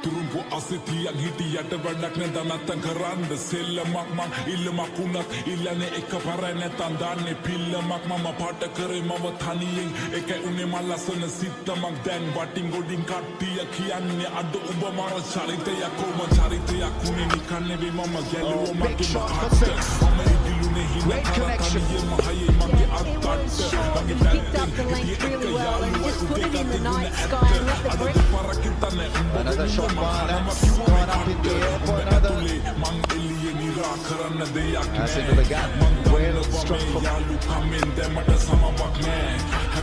තුරුම්පු අසිතියක් හිටියට වැඩක් නැද නැත්තම් කරන්න සෙල්ලමක් මං ඉල්ලමක් වුණත් ඉල්ලන්නේ එක පරයි නැත්තම් දාන්නේ පිල්ලමක් මම පාට කරේ මම තනියෙන් එකයි උනේ මල් ලස්සන සිත්තමක් දැන් වටින් ගොඩින් කට්ටිය කියන්නේ අද උඹ මර චරිතයක් කොම චරිතයක් උනේ නිකන් නෙවෙයි මම ගැලුවා මගේ මහත් මම ඉදිලුනේ Great connection. මහයේ මගේ It was short, but he picked up the length really well and just put it in the night sky and let the break. Another shot by Alex, right up in the air for another. That's into the gap. Wales struck from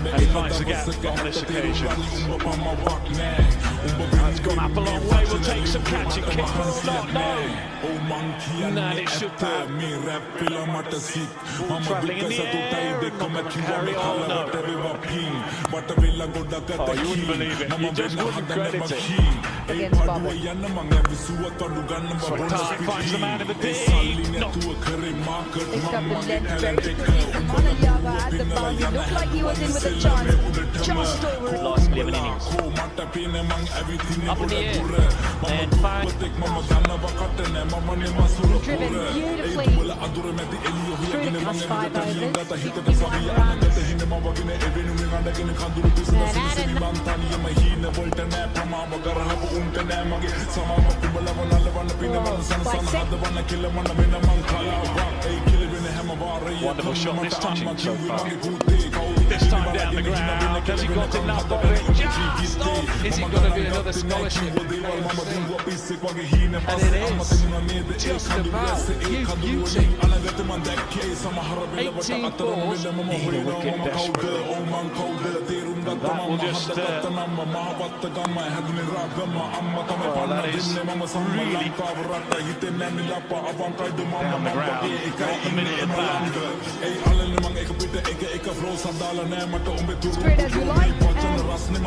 And he finds the gap on this occasion. That's gone up a long way. We'll take some catching kick or not. No. Nah, it should be. Travelling in the air. Carry on. No. Oh, you wouldn't believe it. You just wouldn't credit it. Against Bobby. Swatai finds the man in the deep. No. Picked up the length very quickly. Manayava at the boundary looked like he was in with a chance. Just over it. Last 11 innings. Up in the air. And fine. Driven beautifully through the past 5 overs. 61 runs. And Adam Wonderful shot this time so far. This time down the ground. Has he got enough of it? Just off. Is it going to be another scholarship? And it is. Just about. You see. 18 balls. Every wicket desperate. That will just well, that is really down the ground. Got the minute in back. Straight as you like. And